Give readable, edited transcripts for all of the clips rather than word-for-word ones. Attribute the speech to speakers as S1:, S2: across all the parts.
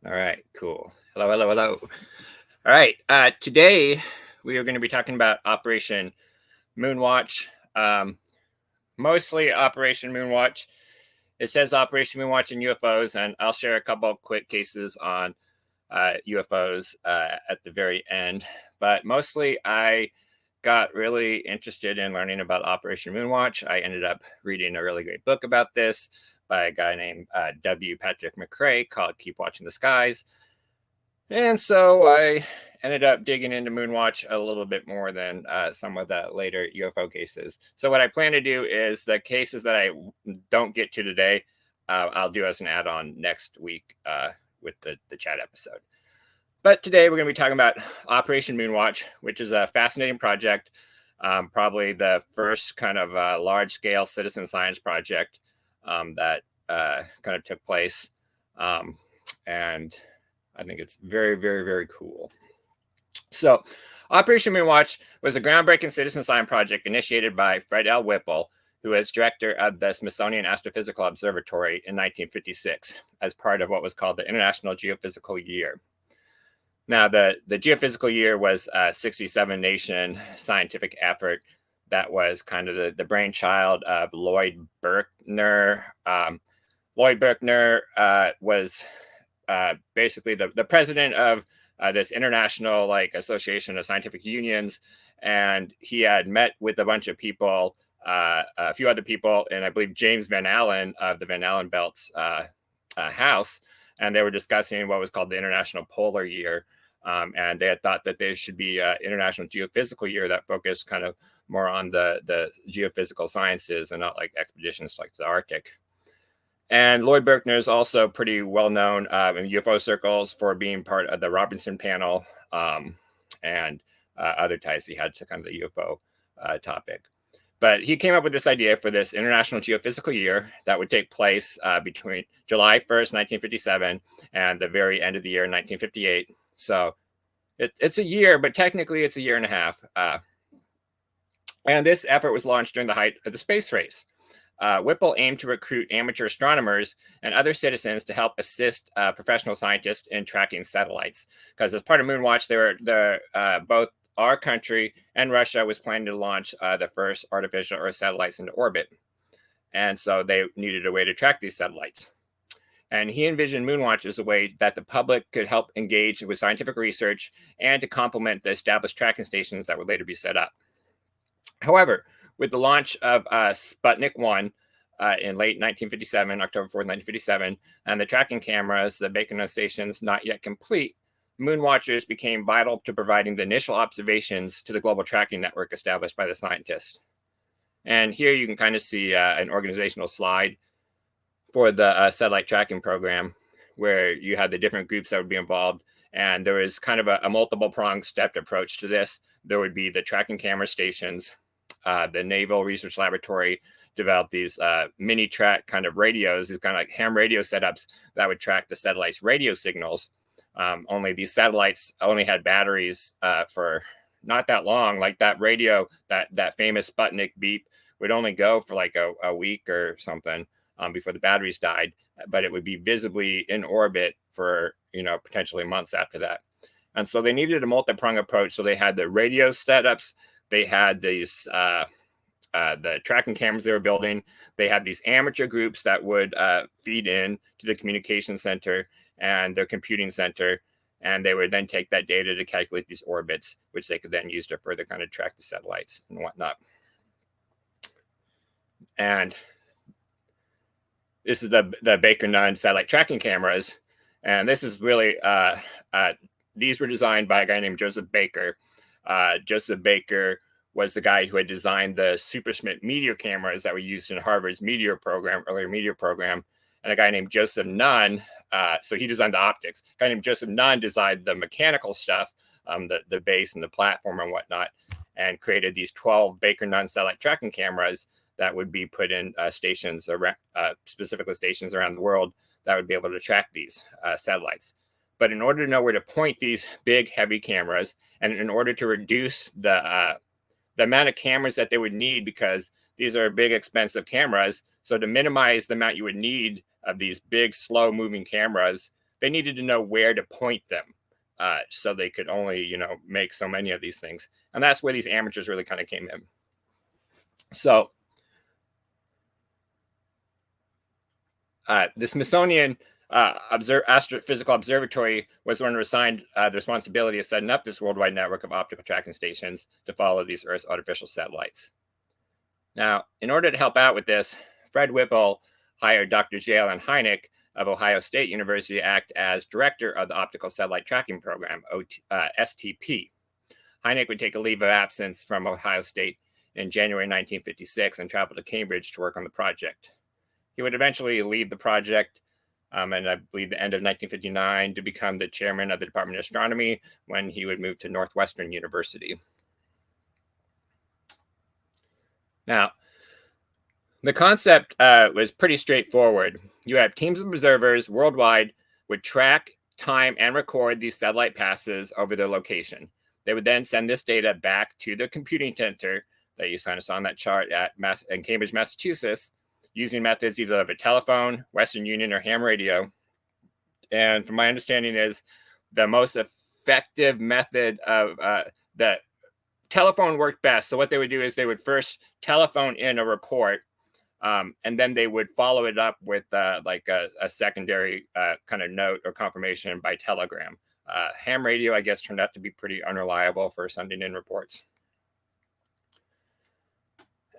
S1: All right, cool. Hello, hello, hello. All right, today we are going to be talking about Operation Moonwatch. Mostly Operation Moonwatch. It says Operation Moonwatch and UFOs, and I'll share a couple of quick cases on UFOs at the very end. But mostly, I got really interested in learning about Operation Moonwatch. I ended up reading a really great book about this by a guy named W. Patrick McRae called Keep Watching the Skies. And so I ended up digging into Moonwatch a little bit more than some of the later UFO cases. So what I plan to do is the cases that I don't get to today, I'll do as an add-on next week with the chat episode. But today we're going to be talking about Operation Moonwatch, which is a fascinating project, probably the first kind of large-scale citizen science project that kind of took place. And I think it's very, very, very cool. So, Operation Moonwatch was a groundbreaking citizen science project initiated by Fred L. Whipple, who was director of the Smithsonian Astrophysical Observatory in 1956, as part of what was called the International Geophysical Year. Now, the geophysical year was a 67-nation scientific effort that was kind of the brainchild of Lloyd Berkner. Lloyd Berkner was basically the president of this international association of scientific unions, and he had met with a bunch of people, a few other people, and I believe James Van Allen of the Van Allen Belts house, and they were discussing what was called the International Polar Year, and they had thought that there should be an International Geophysical Year that focused kind of more on the geophysical sciences and not like expeditions like the Arctic. And Lloyd Berkner is also pretty well known in UFO circles for being part of the Robinson panel and other ties he had to kind of the UFO topic. But he came up with this idea for this International Geophysical Year that would take place between July 1st, 1957, and the very end of the year, 1958. So it's a year, but technically it's a year and a half. And this effort was launched during the height of the space race. Whipple aimed to recruit amateur astronomers and other citizens to help assist professional scientists in tracking satellites. Because as part of Moonwatch, both our country and Russia was planning to launch the first artificial Earth satellites into orbit. And so they needed a way to track these satellites. And he envisioned Moonwatch as a way that the public could help engage with scientific research and to complement the established tracking stations that would later be set up. However, with the launch of Sputnik 1 in late 1957, October 4th, 1957, and the tracking cameras, the Baikonur stations not yet complete, Moonwatchers became vital to providing the initial observations to the global tracking network established by the scientists. And here you can kind of see an organizational slide for the satellite tracking program, where you had the different groups that would be involved. And there was kind of a multiple-pronged stepped approach to this. There would be the tracking camera stations. The Naval Research Laboratory developed these mini track kind of radios, these kind of like ham radio setups that would track the satellite's radio signals. Only these satellites only had batteries for not that long. Like that radio, that famous Sputnik beep would only go for like a week or something before the batteries died, but it would be visibly in orbit for potentially months after that. And so they needed a multi-pronged approach. So they had the radio setups. They had these the tracking cameras they were building. They had these amateur groups that would feed in to the communication center and their computing center, and they would then take that data to calculate these orbits, which they could then use to further kind of track the satellites and whatnot. And this is the Baker-Nunn satellite tracking cameras, and this is really these were designed by a guy named Joseph Baker. Joseph Baker was the guy who had designed the Super Schmidt meteor cameras that were used in Harvard's earlier meteor program. And a guy named Joseph Nunn, so he designed the optics. A guy named Joseph Nunn designed the mechanical stuff, the base and the platform and whatnot, and created these 12 Baker-Nunn satellite tracking cameras that would be put in stations, specifically stations around the world that would be able to track these satellites. But in order to know where to point these big, heavy cameras, and in order to reduce the amount of cameras that they would need, because these are big, expensive cameras, so to minimize the amount you would need of these big, slow-moving cameras, they needed to know where to point them. So they could only, make so many of these things. And that's where these amateurs really kind of came in. So the Smithsonian Astrophysical Observatory was the one who was assigned the responsibility of setting up this worldwide network of optical tracking stations to follow these Earth's artificial satellites. Now, in order to help out with this, Fred Whipple hired Dr. J. Allen Hynek of Ohio State University to act as director of the Optical Satellite Tracking Program, STP. Hynek would take a leave of absence from Ohio State in January 1956 and travel to Cambridge to work on the project. He would eventually leave the project, and I believe the end of 1959, to become the chairman of the Department of Astronomy when he would move to Northwestern University. Now, the concept was pretty straightforward. You have teams of observers worldwide would track, time, and record these satellite passes over their location. They would then send this data back to the computing center that you kind of saw on that chart in Cambridge, Massachusetts, using methods either of a telephone, Western Union, or ham radio. And from my understanding is the most effective method of the telephone worked best. So what they would do is they would first telephone in a report, and then they would follow it up with like a secondary kind of note or confirmation by telegram. Ham radio, I guess, turned out to be pretty unreliable for sending in reports.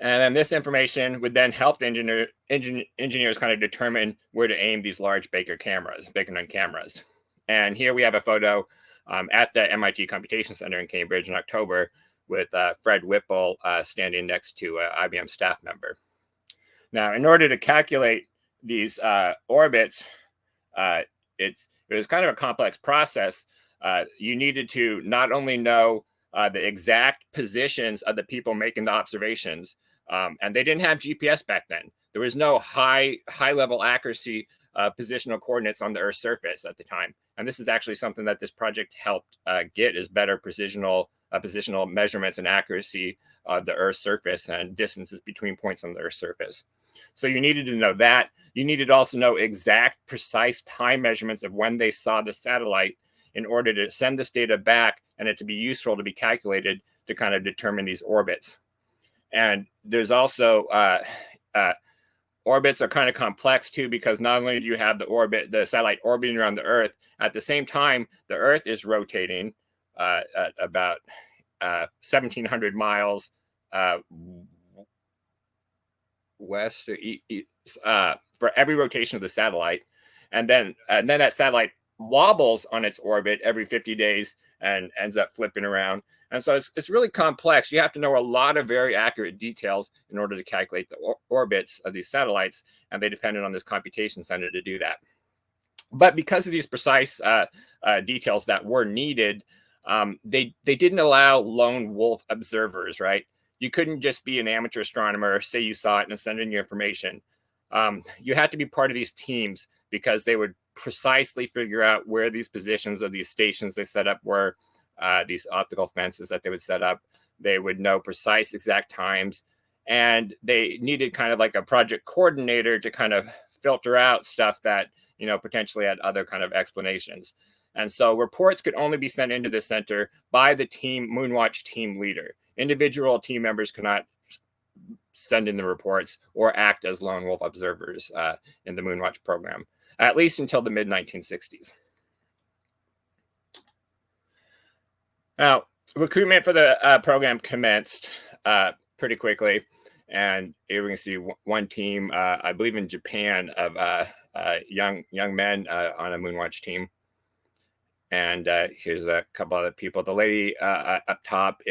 S1: And then this information would then help the engineers kind of determine where to aim these large Baker Nun cameras. And here we have a photo at the MIT Computation Center in Cambridge in October with Fred Whipple standing next to an IBM staff member. Now, in order to calculate these orbits, it was kind of a complex process. You needed to not only know the exact positions of the people making the observations, and they didn't have GPS back then. There was no high level accuracy positional coordinates on the Earth's surface at the time. And this is actually something that this project helped get, is better positional measurements and accuracy of the Earth's surface and distances between points on the Earth's surface. So you needed to know that. You needed to also know exact, precise time measurements of when they saw the satellite in order to send this data back and it to be useful to be calculated to kind of determine these orbits. And there's also orbits are kind of complex too, because not only do you have the satellite orbiting around the Earth, at the same time, the Earth is rotating at about 1,700 miles west or east for every rotation of the satellite. And then that satellite wobbles on its orbit every 50 days and ends up flipping around. And so it's really complex. You have to know a lot of very accurate details in order to calculate the orbits of these satellites, and they depended on this computation center to do that. But because of these precise details that were needed, they didn't allow lone wolf observers, right? You couldn't just be an amateur astronomer, say you saw it and send in your information. You had to be part of these teams because they would precisely figure out where these positions of these stations they set up were, these optical fences that they would set up. They would know precise exact times, and they needed kind of like a project coordinator to kind of filter out stuff that, potentially had other kind of explanations. And so reports could only be sent into the center by the Moonwatch team leader. Individual team members could not send in the reports or act as lone wolf observers in the Moonwatch program, at least until the mid-1960s. Now, recruitment for the program commenced pretty quickly, and here we can see one team, I believe in Japan, of young men on a Moonwatch team. And here's a couple other people. The lady up top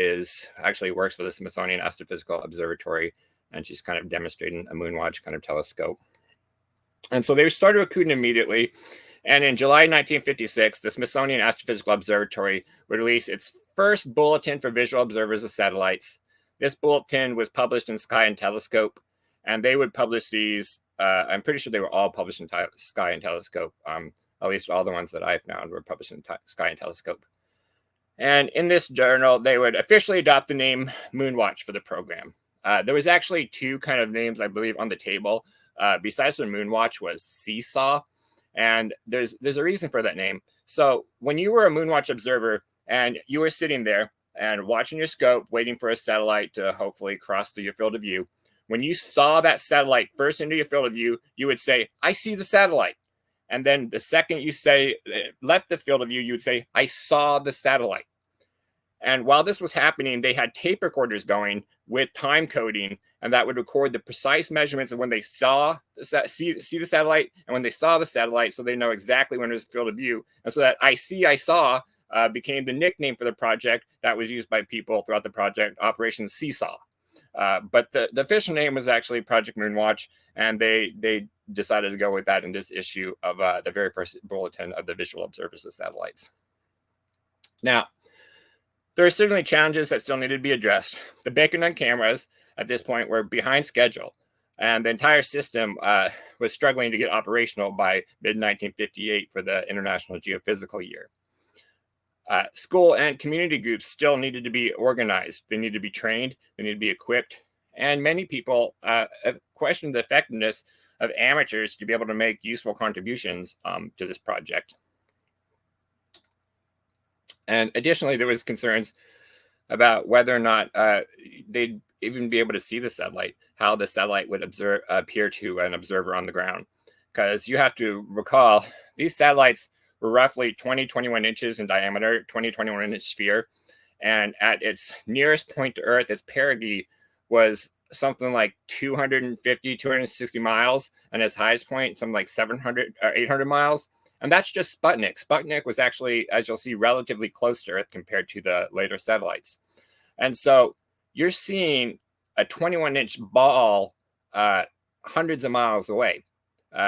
S1: actually works for the Smithsonian Astrophysical Observatory, and she's kind of demonstrating a Moonwatch kind of telescope. And so they started recruiting immediately. And in July 1956, the Smithsonian Astrophysical Observatory would release its first bulletin for visual observers of satellites. This bulletin was published in Sky and Telescope, and they would publish these. I'm pretty sure they were all published in Sky and Telescope. At least all the ones that I found were published in Sky and Telescope. And in this journal, they would officially adopt the name Moonwatch for the program. There was actually two kind of names, I believe, on the table. Besides the Moonwatch was Seesaw. And there's a reason for that name. So when you were a Moonwatch observer and you were sitting there and watching your scope, waiting for a satellite to hopefully cross through your field of view, when you saw that satellite first into your field of view, you would say, "I see the satellite." And then the second you say left the field of view, you would say, "I saw the satellite." And while this was happening, they had tape recorders going with time coding, and that would record the precise measurements of when they saw see the satellite and when they saw the satellite, so they know exactly when it was field of view. And so that I saw became the nickname for the project that was used by people throughout the project, Operation Seesaw. But the official name was actually Project Moonwatch, and they decided to go with that in this issue of the very first bulletin of the Visual Observers of Satellites. Now, there are certainly challenges that still needed to be addressed. The Baker-Nunn cameras at this point were behind schedule, and the entire system was struggling to get operational by mid-1958 for the International Geophysical Year. School and community groups still needed to be organized. They needed to be trained, they needed to be equipped, and many people have questioned the effectiveness of amateurs to be able to make useful contributions to this project. And additionally, there was concerns about whether or not they'd even be able to see the satellite, how the satellite would appear to an observer on the ground. Because you have to recall, these satellites were roughly 21 inches in diameter, 21 inch sphere. And at its nearest point to Earth, its perigee was something like 260 miles. And its highest point, something like 700 or 800 miles. And that's just Sputnik. Sputnik was actually, as you'll see, relatively close to Earth compared to the later satellites. And so you're seeing a 21-inch ball hundreds of miles away.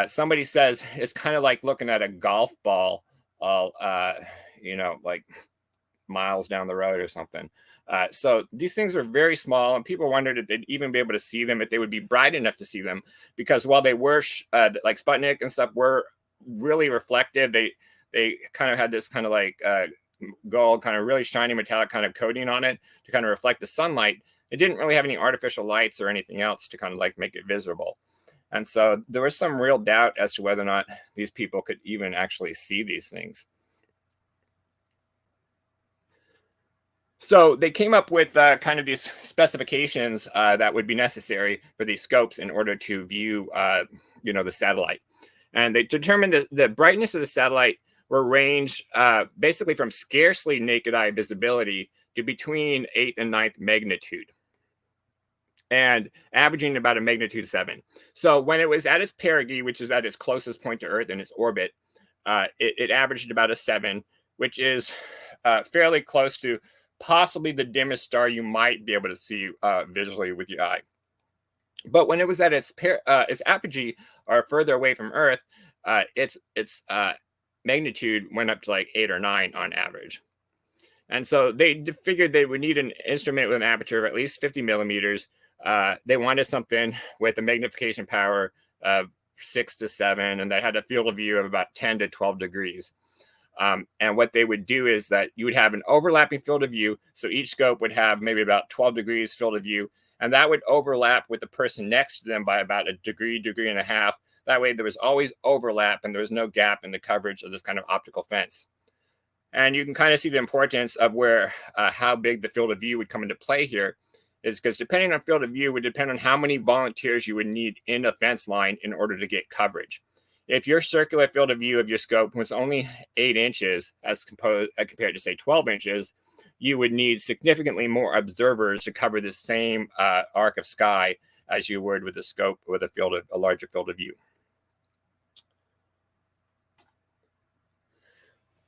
S1: Somebody says it's kind of like looking at a golf ball, like miles down the road or something. So these things were very small, and people wondered if they'd even be able to see them, if they would be bright enough to see them, because while they were like Sputnik and stuff were really reflective, they kind of had this kind of like gold, kind of really shiny metallic kind of coating on it to kind of reflect the sunlight. It didn't really have any artificial lights or anything else to kind of like make it visible. And so there was some real doubt as to whether or not these people could even actually see these things. So they came up with kind of these specifications that would be necessary for these scopes in order to view, the satellite. And they determined that the brightness of the satellite were ranged basically from scarcely naked eye visibility to between 8th and 9th magnitude, and averaging about a magnitude 7. So when it was at its perigee, which is at its closest point to Earth in its orbit, it averaged about a 7, which is fairly close to possibly the dimmest star you might be able to see visually with your eye. But when it was at its apogee, or further away from Earth, its magnitude went up to like 8 or 9 on average. And so they figured they would need an instrument with an aperture of at least 50 millimeters. They wanted something with a magnification power of 6 to 7, and that had a field of view of about 10 to 12 degrees. And what they would do is that you would have an overlapping field of view. So each scope would have maybe about 12 degrees field of view, and that would overlap with the person next to them by about a degree and a half. That way there was always overlap and there was no gap in the coverage of this kind of optical fence. And you can kind of see the importance of where how big the field of view would come into play here, is because depending on field of view would depend on how many volunteers you would need in a fence line in order to get coverage. If your circular field of view of your scope was only 8 inches as compared to, say, 12 inches, you would need significantly more observers to cover the same arc of sky as you would with a scope with a larger field of view.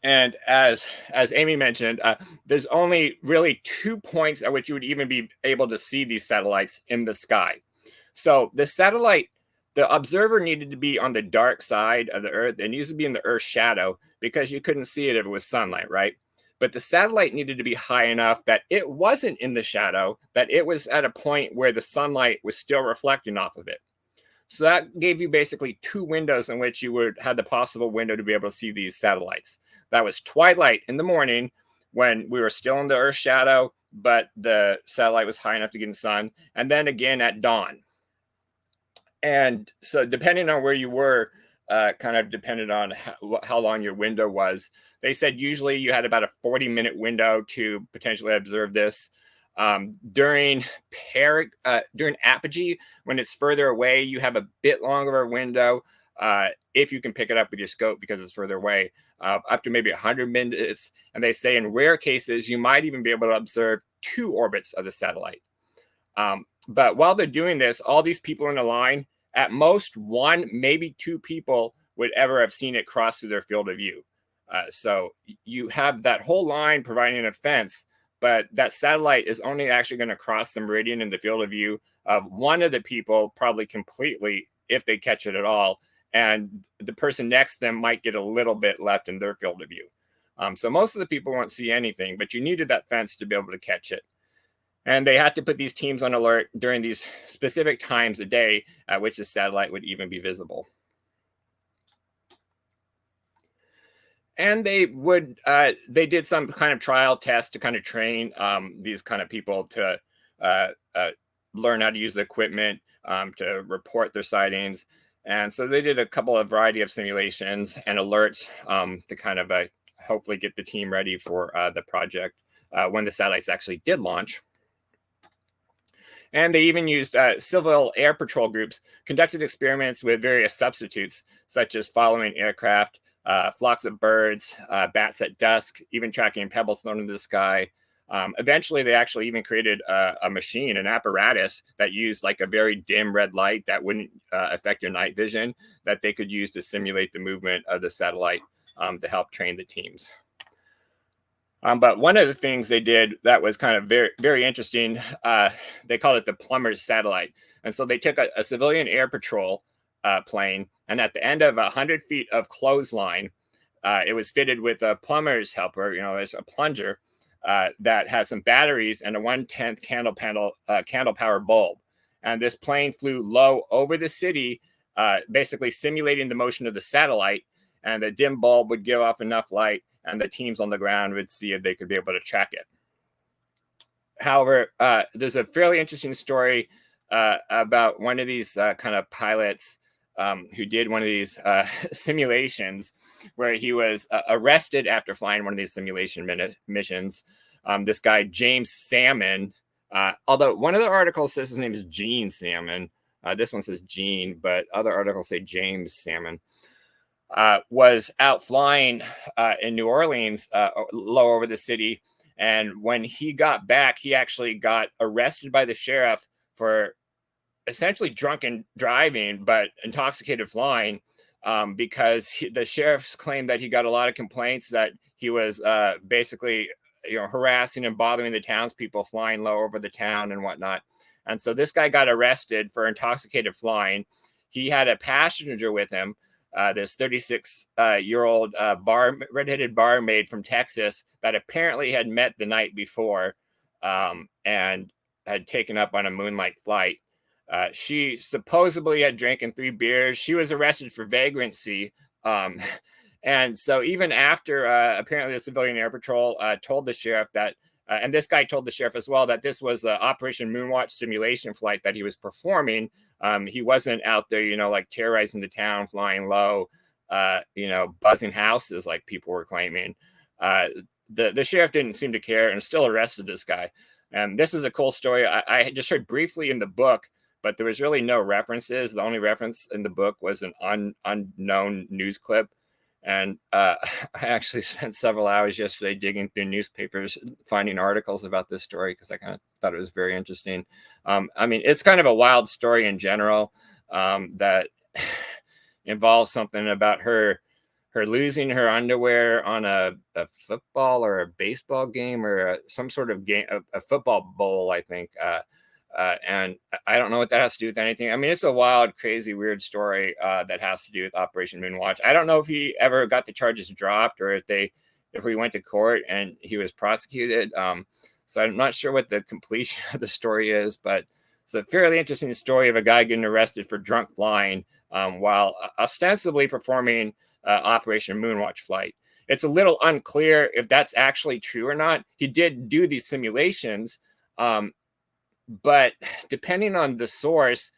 S1: And as Amy mentioned, there's only really 2 points at which you would even be able to see these satellites in the sky. So the observer needed to be on the dark side of the Earth. It needs to be in the Earth's shadow because you couldn't see it if it was sunlight, right? But the satellite needed to be high enough that it wasn't in the shadow, that it was at a point where the sunlight was still reflecting off of it. So that gave you basically 2 windows in which you would have the possible window to be able to see these satellites. That was twilight in the morning when we were still in the Earth's shadow, but the satellite was high enough to get in the sun, and then again at dawn. And so depending on where you were, kind of depended on how long your window was. They said usually you had about a 40-minute window to potentially observe this. During apogee, when it's further away, you have a bit longer of a window if you can pick it up with your scope because it's further away, up to maybe 100 minutes. And they say in rare cases, you might even be able to observe 2 orbits of the satellite. But while they're doing this, all these people in a line, at most 1, maybe 2 people would ever have seen it cross through their field of view. So you have that whole line providing a fence, but that satellite is only actually going to cross the meridian in the field of view of one of the people, probably completely, if they catch it at all. And the person next to them might get a little bit left in their field of view. So most of the people won't see anything, but you needed that fence to be able to catch it. And they had to put these teams on alert during these specific times a day at which the satellite would even be visible. And they did some kind of trial test to kind of train these kind of people to learn how to use the equipment, to report their sightings. And so they did a couple of variety of simulations and alerts to kind of hopefully get the team ready for the project when the satellites actually did launch. And they even used civil air patrol groups, conducted experiments with various substitutes, such as following aircraft, flocks of birds, bats at dusk, even tracking pebbles thrown into the sky. Eventually, they actually even created a machine, an apparatus that used like a very dim red light that wouldn't affect your night vision, that they could use to simulate the movement of the satellite to help train the teams. But one of the things they did that was kind of very, very interesting, they called it the plumber's satellite. And so they took a civilian air patrol plane, and at the end of 100 feet of clothesline, it was fitted with a plumber's helper, as a plunger that had some batteries and a 1/10 candle power bulb. And this plane flew low over the city, basically simulating the motion of the satellite. And the dim bulb would give off enough light, and the teams on the ground would see if they could be able to track it. However, there's a fairly interesting story about one of these kind of pilots who did one of these simulations where he was arrested after flying one of these simulation missions. This guy, James Salmon, although one of the articles says his name is Gene Salmon. This one says Gene, but other articles say James Salmon. Was out flying in New Orleans, low over the city. And when he got back, he actually got arrested by the sheriff for essentially drunken driving, but intoxicated flying, because the sheriffs claimed that he got a lot of complaints that he was basically, harassing and bothering the townspeople flying low over the town and whatnot. And so this guy got arrested for intoxicated flying. He had a passenger with him, this 36-year-old redheaded barmaid from Texas that apparently had met the night before and had taken up on a moonlight flight. She supposedly had drinking 3 beers. She was arrested for vagrancy. And so even after apparently the civilian air patrol told the sheriff that, and this guy told the sheriff as well, that this was an Operation Moonwatch simulation flight that he was performing. He wasn't out there, like terrorizing the town, flying low, buzzing houses like people were claiming. The sheriff didn't seem to care and still arrested this guy. And this is a cool story. I just heard briefly in the book, but there was really no references. The only reference in the book was an unknown news clip. And I actually spent several hours yesterday digging through newspapers, finding articles about this story because I kind of thought it was very interesting. It's kind of a wild story in general that involves something about her losing her underwear on a football or a baseball game or some sort of game, a football bowl, I think. And I don't know what that has to do with anything. It's a wild, crazy, weird story that has to do with Operation Moonwatch. I don't know if he ever got the charges dropped or if we went to court and he was prosecuted. So I'm not sure what the completion of the story is, but it's a fairly interesting story of a guy getting arrested for drunk flying while ostensibly performing Operation Moonwatch flight. It's a little unclear if that's actually true or not. He did do these simulations, but depending on the source,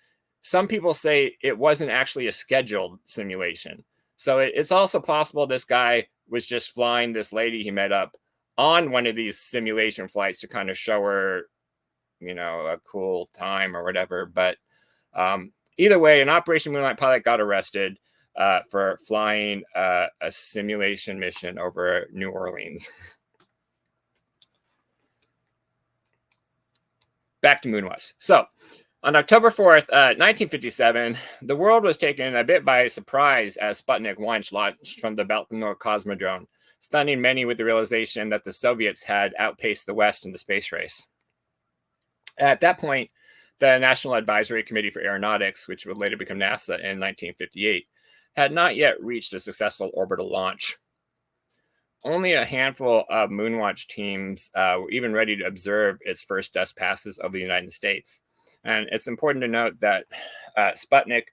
S1: some people say it wasn't actually a scheduled simulation. So it's also possible this guy was just flying this lady he met up on one of these simulation flights to kind of show her, a cool time or whatever. But either way, an Operation Moonlight pilot got arrested for flying a simulation mission over New Orleans. Back to Moonwatch. So, on October 4th, 1957, the world was taken a bit by surprise as Sputnik 1 launched from the Baikonur Cosmodrome, stunning many with the realization that the Soviets had outpaced the West in the space race. At that point, the National Advisory Committee for Aeronautics, which would later become NASA in 1958, had not yet reached a successful orbital launch. Only a handful of Moonwatch teams were even ready to observe its first dust passes over the United States. And it's important to note that Sputnik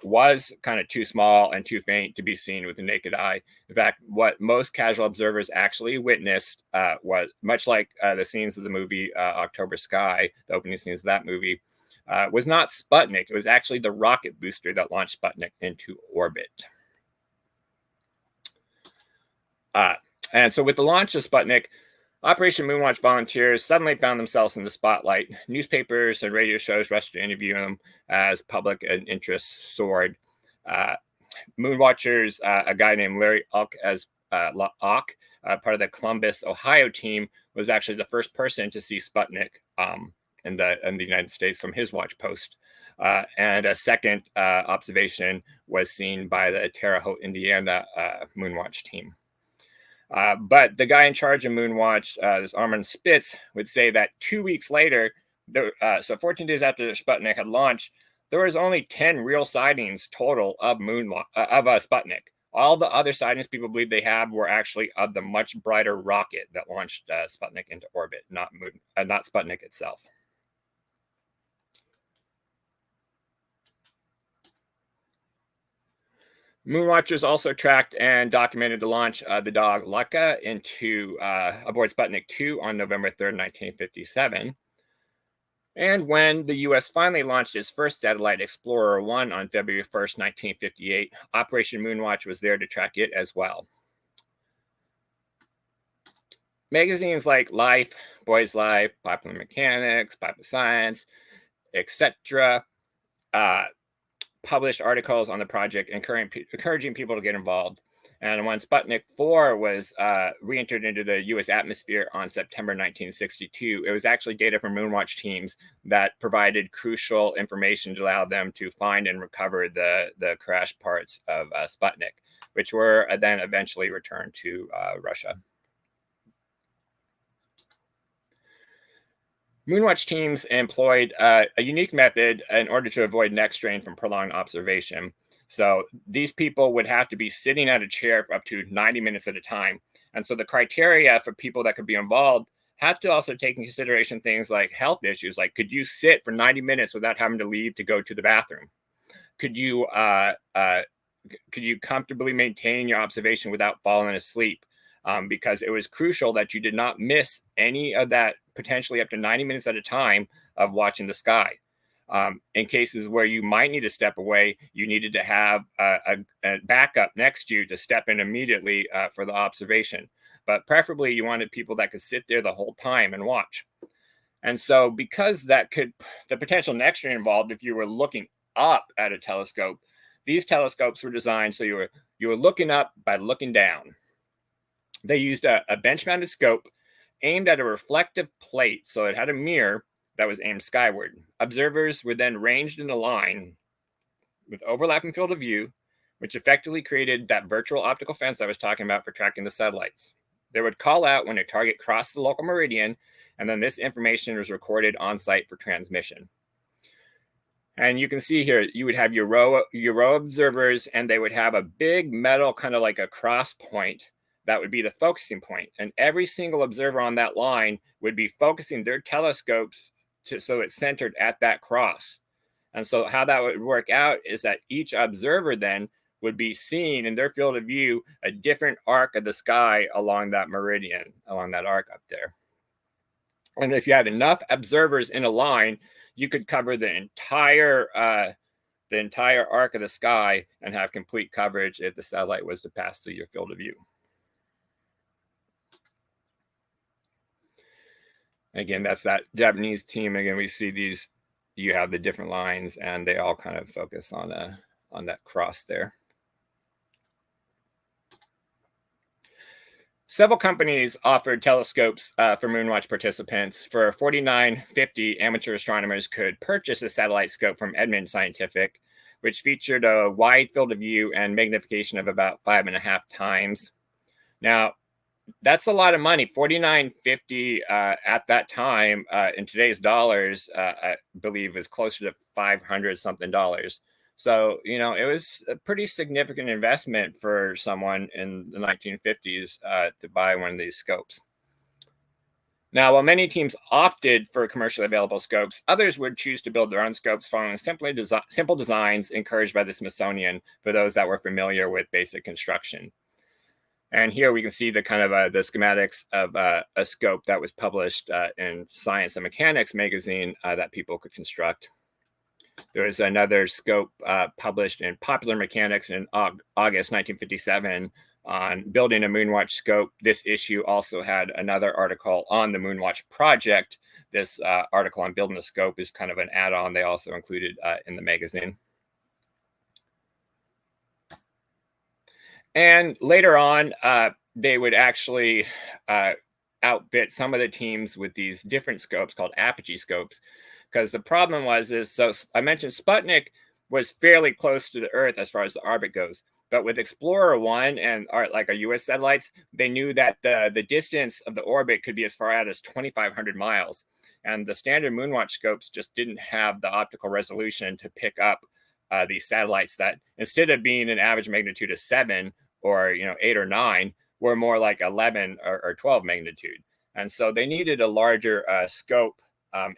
S1: was kind of too small and too faint to be seen with the naked eye. In fact, what most casual observers actually witnessed was much like the scenes of the movie October Sky, the opening scenes of that movie, was not Sputnik. It was actually the rocket booster that launched Sputnik into orbit. And so with the launch of Sputnik, Operation Moonwatch volunteers suddenly found themselves in the spotlight. Newspapers and radio shows rushed to interview them as public interest soared. Moonwatchers, a guy named Larry Ock, part of the Columbus, Ohio team, was actually the first person to see Sputnik in the United States from his watch post. And a second observation was seen by the Terre Haute, Indiana Moonwatch team. But the guy in charge of Moonwatch, this Armin Spitz, would say that 2 weeks later, so 14 days after Sputnik had launched, there was only 10 real sightings total of Sputnik. All the other sightings people believe they have were actually of the much brighter rocket that launched Sputnik into orbit, not Sputnik itself. Moonwatchers also tracked and documented the launch of the dog Laika aboard Sputnik 2 on November 3rd, 1957. And when the U.S. finally launched its first satellite, Explorer 1, on February 1st, 1958, Operation Moonwatch was there to track it as well. Magazines like Life, Boy's Life, Popular Mechanics, Popular Science, etc., published articles on the project encouraging people to get involved. And when Sputnik 4 was re-entered into the U.S. atmosphere on September 1962, it was actually data from Moonwatch teams that provided crucial information to allow them to find and recover the crashed parts of Sputnik, which were then eventually returned to Russia. Moonwatch teams employed a unique method in order to avoid neck strain from prolonged observation. So these people would have to be sitting at a chair for up to 90 minutes at a time. And so the criteria for people that could be involved had to also take into consideration things like health issues, like could you sit for 90 minutes without having to leave to go to the bathroom? Could you comfortably maintain your observation without falling asleep? Because it was crucial that you did not miss any of that potentially up to 90 minutes at a time of watching the sky. In cases where you might need to step away, you needed to have a backup next to you to step in immediately for the observation. But preferably, you wanted people that could sit there the whole time and watch. And so because the potential neck strain involved if you were looking up at a telescope, these telescopes were designed so you were looking up by looking down. They used a bench-mounted scope aimed at a reflective plate, so it had a mirror that was aimed skyward. Observers were then ranged in a line with overlapping field of view, which effectively created that virtual optical fence I was talking about for tracking the satellites. They would call out when a target crossed the local meridian, and then this information was recorded on site for transmission. And you can see here, you would have your row observers, and they would have a big metal, kind of like a cross point, that would be the focusing point. And every single observer on that line would be focusing their telescopes so it's centered at that cross. And so how that would work out is that each observer then would be seeing in their field of view a different arc of the sky along that meridian, along that arc up there. And if you had enough observers in a line, you could cover the entire arc of the sky and have complete coverage if the satellite was to pass through your field of view. Again, that's that Japanese team. Again, we see these, you have the different lines and they all kind of focus on that cross there. Several companies offered telescopes for Moonwatch participants. For $49.50, amateur astronomers could purchase a satellite scope from Edmund Scientific, which featured a wide field of view and magnification of about 5.5 times. Now, that's a lot of money. $49.50 at that time in today's dollars, I believe, is closer to $500 something. So, it was a pretty significant investment for someone in the 1950s to buy one of these scopes. Now, while many teams opted for commercially available scopes, others would choose to build their own scopes following simple designs encouraged by the Smithsonian for those that were familiar with basic construction. And here we can see the kind of the schematics of a scope that was published in Science and Mechanics magazine that people could construct. There was another scope published in Popular Mechanics in August 1957 on building a Moonwatch scope. This issue also had another article on the Moonwatch project. This article on building the scope is kind of an add-on they also included in the magazine. And later on, they would actually outfit some of the teams with these different scopes called apogee scopes. Because the problem so I mentioned Sputnik was fairly close to the Earth as far as the orbit goes. But with Explorer 1 and our US satellites, they knew that the distance of the orbit could be as far out as 2,500 miles. And the standard Moonwatch scopes just didn't have the optical resolution to pick up these satellites that, instead of being an average magnitude of 7 or 8 or 9, were more like 11 or 12 magnitude. And so they needed a larger scope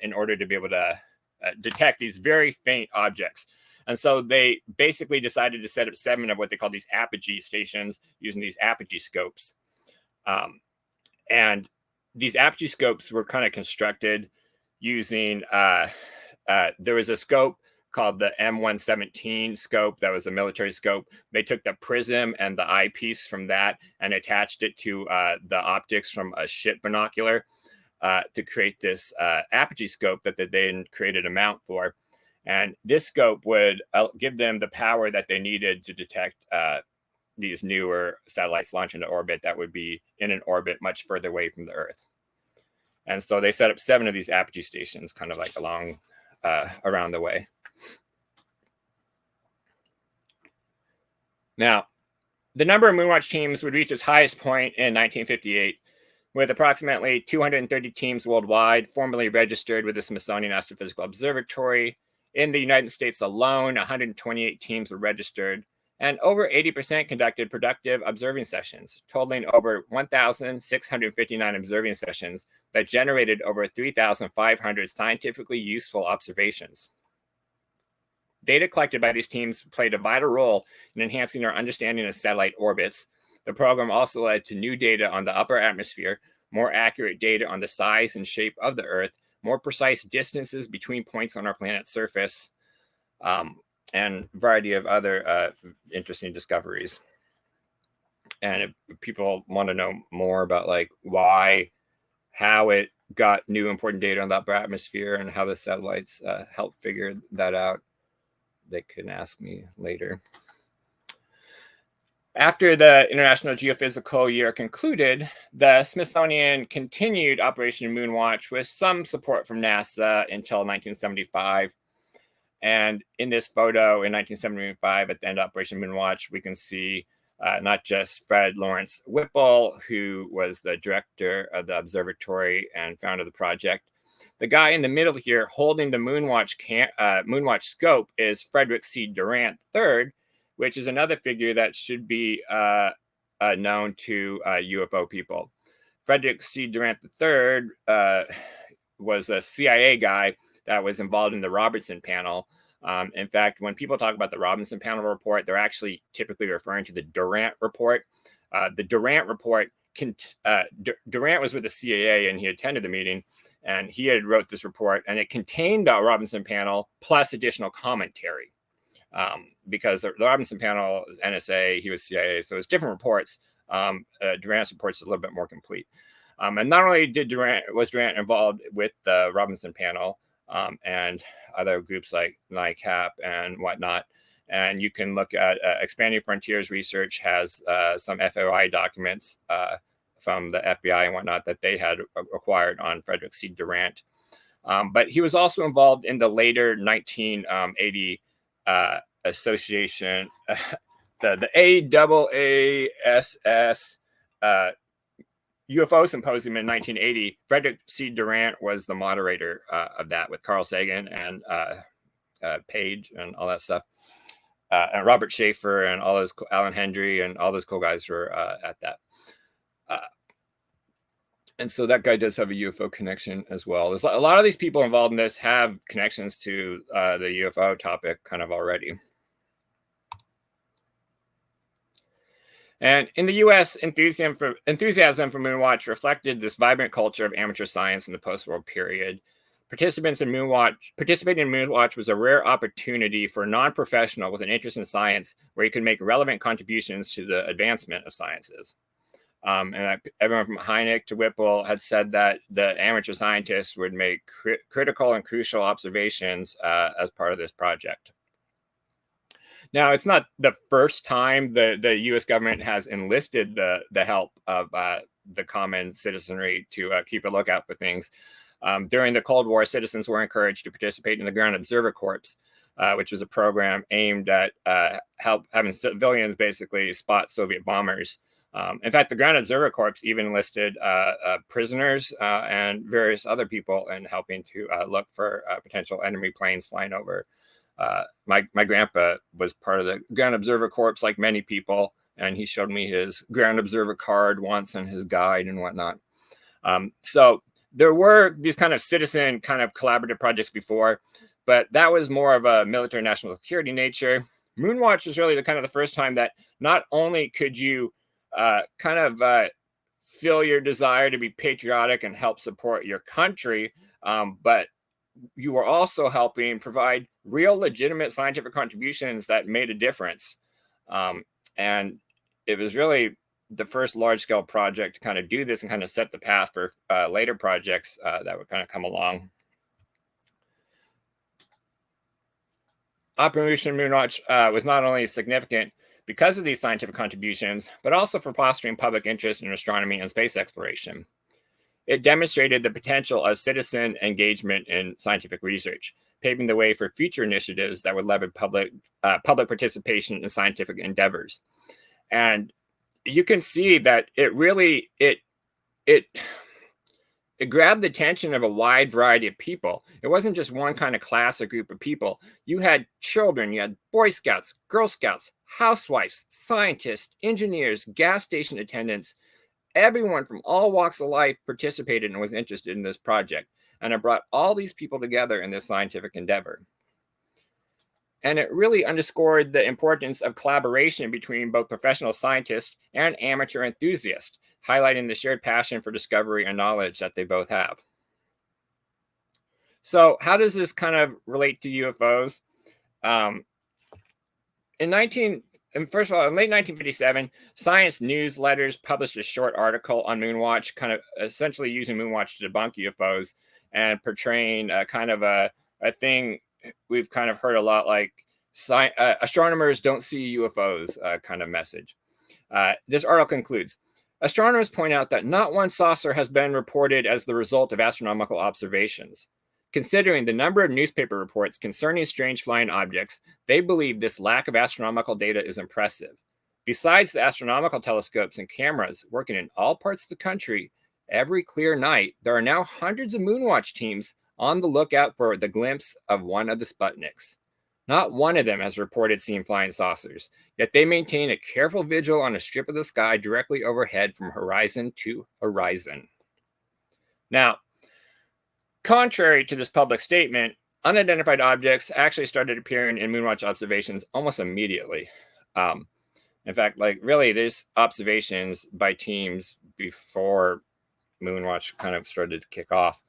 S1: in order to be able to detect these very faint objects. And so they basically decided to set up 7 of what they call these apogee stations using these apogee scopes. And these apogee scopes were kind of constructed using, there was a scope called the M117 scope that was a military scope. They took the prism and the eyepiece from that and attached it to the optics from a ship binocular to create this apogee scope that they then created a mount for. And this scope would give them the power that they needed to detect these newer satellites launched into orbit that would be in an orbit much further away from the Earth. And so they set up 7 of these apogee stations kind of like along around the way. Now, the number of Moonwatch teams would reach its highest point in 1958, with approximately 230 teams worldwide formally registered with the Smithsonian Astrophysical Observatory. In the United States alone, 128 teams were registered, and over 80% conducted productive observing sessions, totaling over 1,659 observing sessions that generated over 3,500 scientifically useful observations. Data collected by these teams played a vital role in enhancing our understanding of satellite orbits. The program also led to new data on the upper atmosphere, more accurate data on the size and shape of the Earth, more precise distances between points on our planet's surface, and a variety of other interesting discoveries. And if people want to know more about how it got new important data on the upper atmosphere and how the satellites helped figure that out, they can ask me later. After the International Geophysical Year concluded, the Smithsonian continued Operation Moonwatch with some support from NASA until 1975. And in this photo in 1975, at the end of Operation Moonwatch, we can see not just Fred Lawrence Whipple, who was the director of the observatory and founder of the project. The guy in the middle here holding the Moonwatch scope is Frederick C. Durant III, which is another figure that should be known to UFO people. Frederick C. Durant III was a CIA guy that was involved in the Robertson panel. In fact, when people talk about the Robinson panel report, they're actually typically referring to the Durant report. The Durant report Durant was with the CAA and he attended the meeting, and he had wrote this report, and it contained the Robinson panel plus additional commentary, because the Robinson panel is NSA, he was CIA, so it's different reports. Durant's reports is a little bit more complete. And not only was Durant involved with the Robinson panel and other groups like NICAP and whatnot, and you can look at Expanding Frontiers Research has some FOI documents from the FBI and whatnot that they had acquired on Frederick C. Durant. But he was also involved in the later 1980 association, the AAASS UFO Symposium in 1980. Frederick C. Durant was the moderator of that with Carl Sagan and Page and all that stuff. And Robert Schaefer and all those, Alan Hendry and all those cool guys were at that. And so that guy does have a UFO connection as well. There's a lot of these people involved in this have connections to the UFO topic kind of already. And in the U.S., enthusiasm for Moonwatch reflected this vibrant culture of amateur science in the post-war period. Participating in Moonwatch was a rare opportunity for a non-professional with an interest in science where he could make relevant contributions to the advancement of sciences. And everyone from Hynek to Whipple had said that the amateur scientists would make critical and crucial observations as part of this project. Now, it's not the first time the U.S. government has enlisted the help of the common citizenry to keep a lookout for things. During the Cold War, citizens were encouraged to participate in the Ground Observer Corps, which was a program aimed at having civilians basically spot Soviet bombers. In fact, the Ground Observer Corps even enlisted prisoners and various other people in helping to look for potential enemy planes flying over. My grandpa was part of the Ground Observer Corps, like many people, and he showed me his Ground Observer card once and his guide and whatnot. So there were these kind of citizen kind of collaborative projects before, but that was more of a military national security nature. Moonwatch was really the first time that not only could you feel your desire to be patriotic and help support your country, but you were also helping provide real legitimate scientific contributions that made a difference. And it was really the first large-scale project to kind of do this and kind of set the path for later projects that would kind of come along. Operation Moonwatch was not only significant because of these scientific contributions, but also for fostering public interest in astronomy and space exploration. It demonstrated the potential of citizen engagement in scientific research, paving the way for future initiatives that would leverage public participation in scientific endeavors. And you can see that it really grabbed the attention of a wide variety of people. It wasn't just one kind of class or group of people. You had children, you had Boy Scouts, Girl Scouts, housewives, scientists, engineers, gas station attendants. Everyone from all walks of life participated and was interested in this project. And it brought all these people together in this scientific endeavor. And it really underscored the importance of collaboration between both professional scientists and amateur enthusiasts, highlighting the shared passion for discovery and knowledge that they both have. So how does this kind of relate to UFOs? First of all, in late 1957, Science Newsletters published a short article on Moonwatch, kind of essentially using Moonwatch to debunk UFOs and portraying kind of a thing we've kind of heard a lot, like astronomers don't see UFOs kind of message. This article concludes, astronomers point out that not one saucer has been reported as the result of astronomical observations. Considering the number of newspaper reports concerning strange flying objects, they believe this lack of astronomical data is impressive. Besides the astronomical telescopes and cameras working in all parts of the country, every clear night, there are now hundreds of Moonwatch teams on the lookout for the glimpse of one of the Sputniks. Not one of them has reported seeing flying saucers, yet they maintain a careful vigil on a strip of the sky directly overhead from horizon to horizon. Now, contrary to this public statement, unidentified objects actually started appearing in Moonwatch observations almost immediately. In fact, like really, there's observations by teams before Moonwatch kind of started to kick off.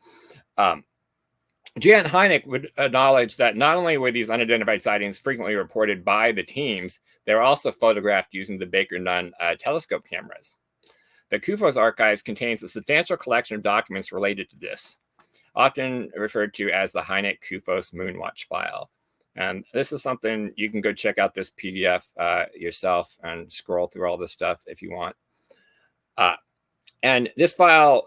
S1: Jan Hynek would acknowledge that not only were these unidentified sightings frequently reported by the teams, they were also photographed using the Baker-Nunn telescope cameras. The Ufos archives contains a substantial collection of documents related to this, often referred to as the Hynek Ufos Moonwatch file. And this is something you can go check out this PDF yourself and scroll through all this stuff if you want. And this file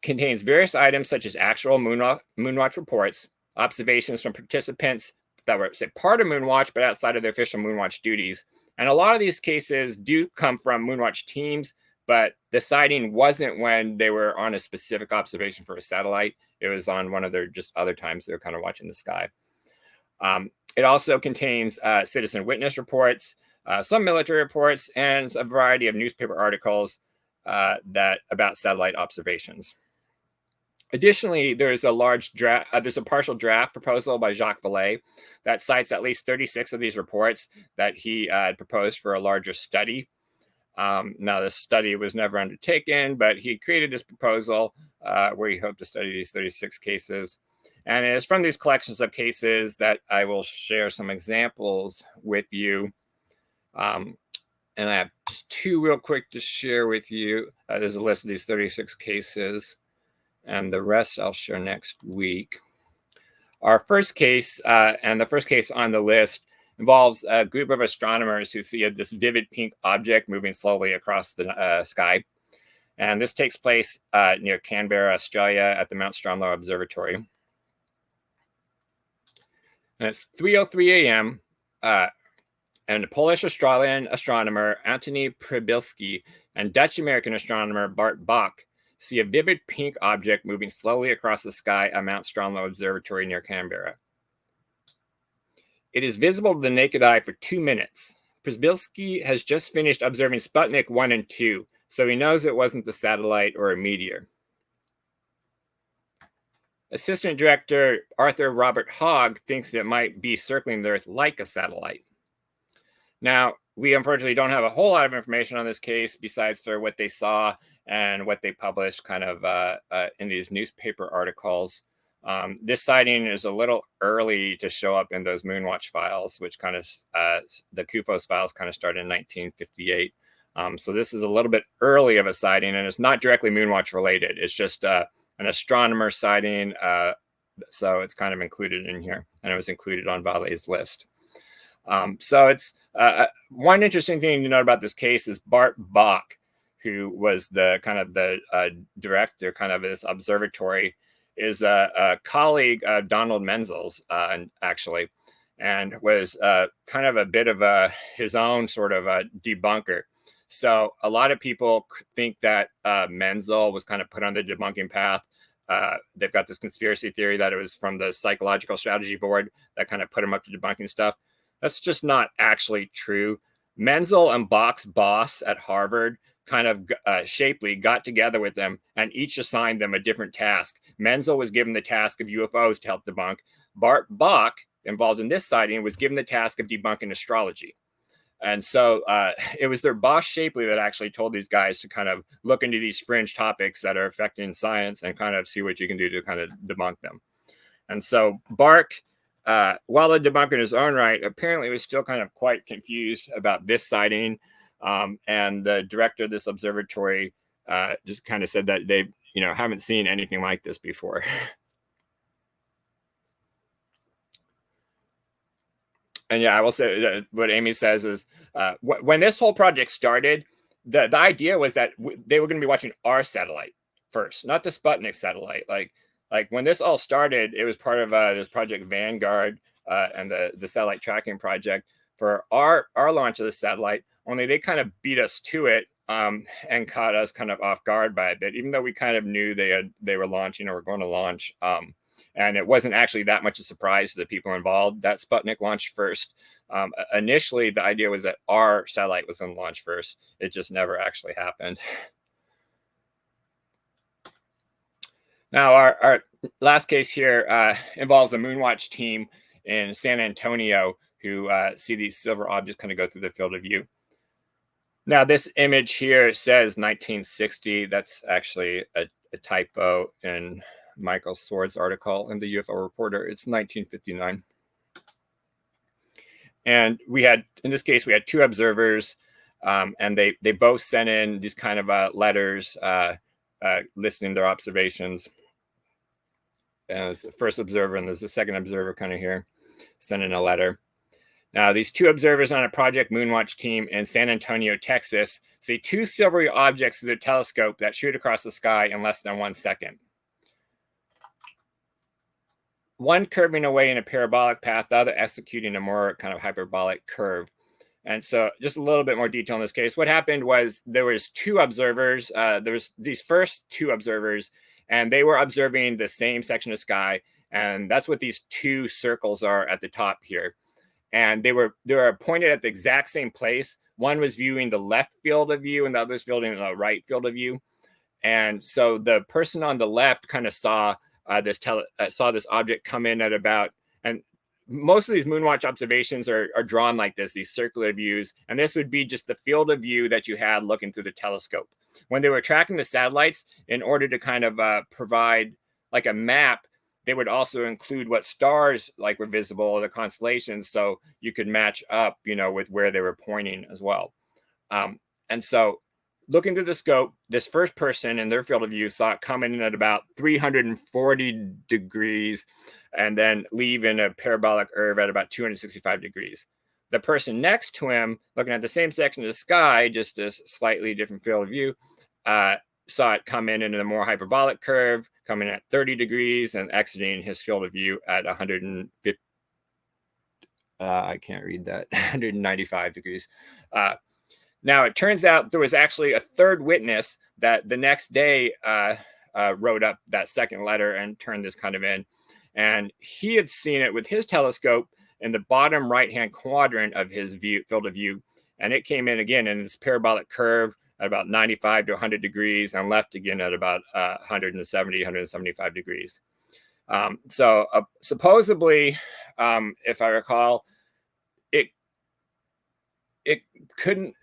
S1: contains various items such as actual Moonwatch reports, observations from participants that were, say, part of Moonwatch, but outside of their official Moonwatch duties. And a lot of these cases do come from Moonwatch teams, but the sighting wasn't when they were on a specific observation for a satellite. It was on one of their just other times they were kind of watching the sky. It also contains citizen witness reports, some military reports, and a variety of newspaper articles that about satellite observations. Additionally, there's a partial draft proposal by Jacques Vallée that cites at least 36 of these reports that he had proposed for a larger study. Now, this study was never undertaken, but he created this proposal where he hoped to study these 36 cases. And it is from these collections of cases that I will share some examples with you. And I have just two real quick to share with you. There's a list of these 36 cases, and the rest I'll share next week. Our first case, and the first case on the list, involves a group of astronomers who see this vivid pink object moving slowly across the sky. And this takes place near Canberra, Australia, at the Mount Stromlo Observatory. And it's 3:03 a.m., and the Polish-Australian astronomer Antoni Przybylski and Dutch-American astronomer Bart Bok see a vivid pink object moving slowly across the sky at Mount Stromlo Observatory near Canberra. It is visible to the naked eye for 2 minutes. Przybylski has just finished observing Sputnik 1 and 2, so he knows it wasn't the satellite or a meteor. Assistant Director Arthur Robert Hogg thinks it might be circling the Earth like a satellite. Now, we unfortunately don't have a whole lot of information on this case besides for what they saw and what they published kind of in these newspaper articles. This sighting is a little early to show up in those Moonwatch files, which kind of, the Ufos files kind of started in 1958. So this is a little bit early of a sighting, and it's not directly Moonwatch related. It's just an astronomer sighting, so it's kind of included in here, and it was included on Vallée's list. So it's one interesting thing to note about this case is Bart Bok, who was the kind of the director kind of this observatory, is a colleague of Donald Menzel's, actually, and was kind of a bit of his own sort of a debunker. So a lot of people think that Menzel was kind of put on the debunking path. They've got this conspiracy theory that it was from the Psychological Strategy Board that kind of put him up to debunking stuff. That's just not actually true. Menzel and Bok's boss at Harvard kind of Shapley got together with them and each assigned them a different task. Menzel was given the task of UFOs to help debunk. Bart Bok, involved in this sighting, was given the task of debunking astrology. And so it was their boss Shapley that actually told these guys to kind of look into these fringe topics that are affecting science and kind of see what you can do to kind of debunk them. And so Bart, while a debunker in his own right, apparently was still kind of quite confused about this sighting. And the director of this observatory just kind of said that they, haven't seen anything like this before. And yeah, I will say what Amy says is when this whole project started, the idea was that they were going to be watching our satellite first, not the Sputnik satellite. Like when this all started, it was part of this Project Vanguard and the satellite tracking project for our launch of the satellite. Only they kind of beat us to it and caught us kind of off guard by a bit, even though we kind of knew they were launching or were going to launch. And it wasn't actually that much a surprise to the people involved that Sputnik launched first. Initially, the idea was that our satellite was going to launch first. It just never actually happened. Now, our last case here involves a Moonwatch team in San Antonio who see these silver objects kind of go through the field of view. Now, this image here says 1960. That's actually a typo in Michael Sword's article in the UFO Reporter. It's 1959. And we had, in this case, we had two observers, and they both sent in these kind of letters listing their observations. And there's the first observer, and there's the second observer kind of here, sending a letter. Now, these two observers on a Project Moonwatch team in San Antonio, Texas, see two silvery objects through their telescope that shoot across the sky in less than 1 second. One curving away in a parabolic path, the other executing a more kind of hyperbolic curve. And so just a little bit more detail in this case. What happened was there was two observers. There was these first two observers, and they were observing the same section of sky. And that's what these two circles are at the top here. And they were pointed at the exact same place. One was viewing the left field of view, and the other was viewing the right field of view. And so the person on the left kind of saw this object come in at about, and most of these Moonwatch observations are drawn like this, these circular views, and this would be just the field of view that you had looking through the telescope. When they were tracking the satellites, in order to kind of provide like a map, they would also include what stars like were visible, the constellations, so you could match up, with where they were pointing as well. And so looking through the scope, this first person in their field of view saw it coming in at about 340 degrees and then leave in a parabolic curve at about 265 degrees. The person next to him, looking at the same section of the sky, just a slightly different field of view, saw it come in a more hyperbolic curve, coming at 30 degrees and exiting his field of view at 150. I can't read that. 195 degrees. Now, it turns out there was actually a third witness that the next day wrote up that second letter and turned this kind of in. And he had seen it with his telescope in the bottom right-hand quadrant of his field of view. And it came in again in this parabolic curve at about 95 to 100 degrees and left again at about 170, 175 degrees. So supposedly, if I recall, it couldn't,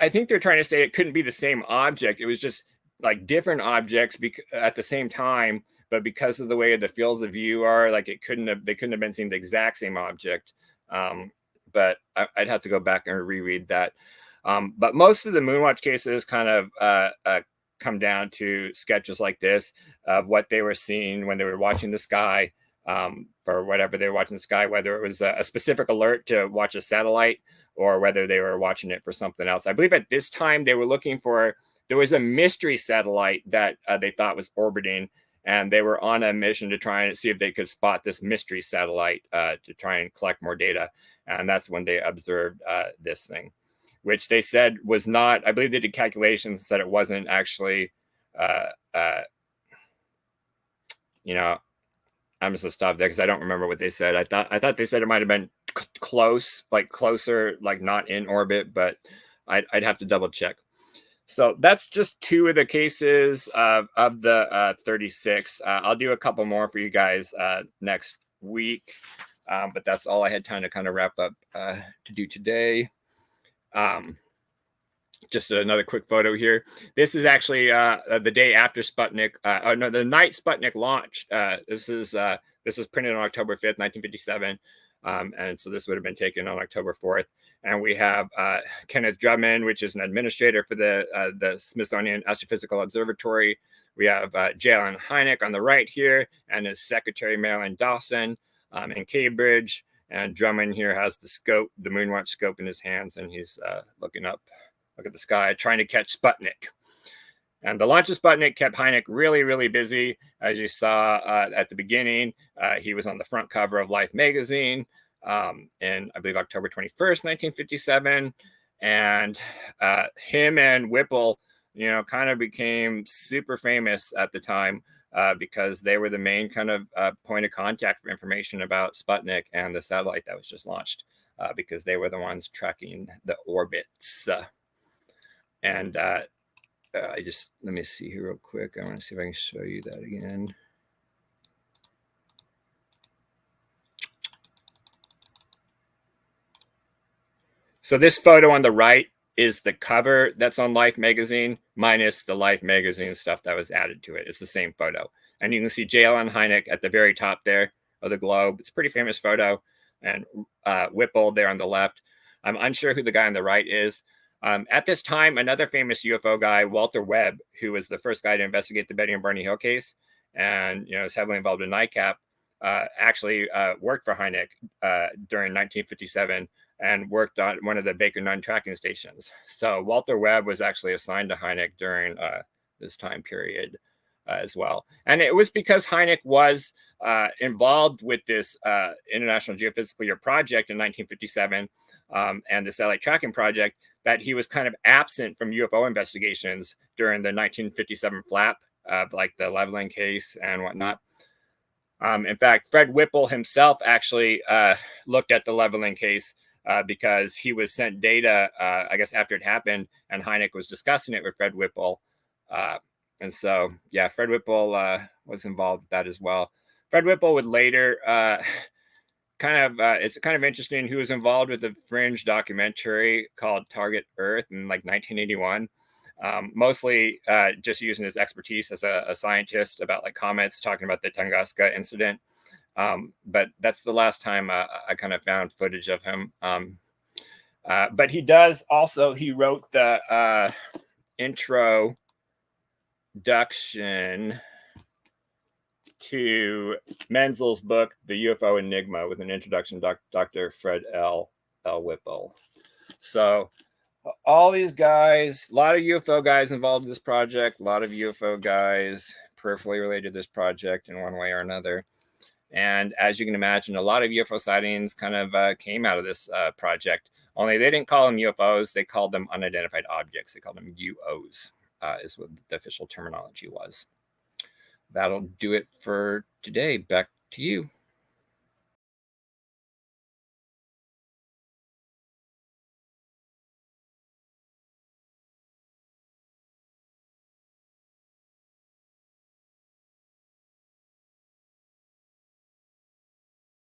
S1: I think they're trying to say it couldn't be the same object. It was just like different objects at the same time, but because of the way the fields of view are, like they couldn't have been seeing the exact same object. But I'd have to go back and reread that. But most of the Moonwatch cases kind of come down to sketches like this of what they were seeing when they were watching the sky, for whatever they were watching the sky, whether it was a specific alert to watch a satellite or whether they were watching it for something else. I believe at this time they were looking for, there was a mystery satellite that they thought was orbiting, and they were on a mission to try and see if they could spot this mystery satellite to try and collect more data. And that's when they observed this thing, which they said was not, I believe they did calculations and said it wasn't actually, I'm just gonna stop there because I don't remember what they said. I thought they said it might have been close, like closer, like not in orbit, but I'd have to double check. So that's just two of the cases of the 36. I'll do a couple more for you guys next week, but that's all I had time to kind of wrap up to do today. Just another quick photo here. This is actually the day after Sputnik, the night Sputnik launched. This was printed on October 5th, 1957. And so this would have been taken on October 4th. And we have Kenneth Drummond, which is an administrator for the Smithsonian Astrophysical Observatory. We have Jalen Hynek on the right here, and his secretary, Marilyn Dawson, in Cambridge. And Drummond here has the scope, the Moonwatch scope in his hands, and he's looking up. Look at the sky, trying to catch Sputnik. And the launch of Sputnik kept Hynek really, really busy. As you saw at the beginning, he was on the front cover of Life magazine in, I believe, October 21st, 1957. And him and Whipple, kind of became super famous at the time because they were the main kind of point of contact for information about Sputnik and the satellite that was just launched, because they were the ones tracking the orbits. And let me see here real quick. I want to see if I can show you that again. So this photo on the right is the cover that's on Life magazine minus the Life magazine stuff that was added to it. It's the same photo. And you can see J. Allen Hynek at the very top there of the globe. It's a pretty famous photo. And Whipple there on the left. I'm unsure who the guy on the right is. At this time, another famous UFO guy, Walter Webb, who was the first guy to investigate the Betty and Barney Hill case and is heavily involved in NICAP, actually worked for Hynek during 1957 and worked on one of the Baker 9 tracking stations. So Walter Webb was actually assigned to Hynek during this time period as well. And it was because Hynek was involved with this International Geophysical Year project in 1957 and the satellite tracking project that he was kind of absent from UFO investigations during the 1957 flap of like the leveling case and whatnot. In fact, Fred Whipple himself actually looked at the leveling case because he was sent data, I guess, after it happened, and Hynek was discussing it with Fred Whipple. And so, yeah, Fred Whipple was involved with that as well. Fred Whipple would later it's kind of interesting. He was involved with a fringe documentary called Target Earth in like 1981. Mostly just using his expertise as a scientist about like comets, talking about the Tunguska incident. But that's the last time I kind of found footage of him. But he wrote the introduction to Menzel's book, The UFO Enigma, with an introduction to Dr. Fred L. Whipple. So all these guys, a lot of UFO guys involved in this project, a lot of UFO guys peripherally related to this project in one way or another. And as you can imagine, a lot of UFO sightings kind of came out of this project. Only they didn't call them UFOs. They called them unidentified objects. They called them UOs, is what the official terminology was. That'll do it for today. Back to you.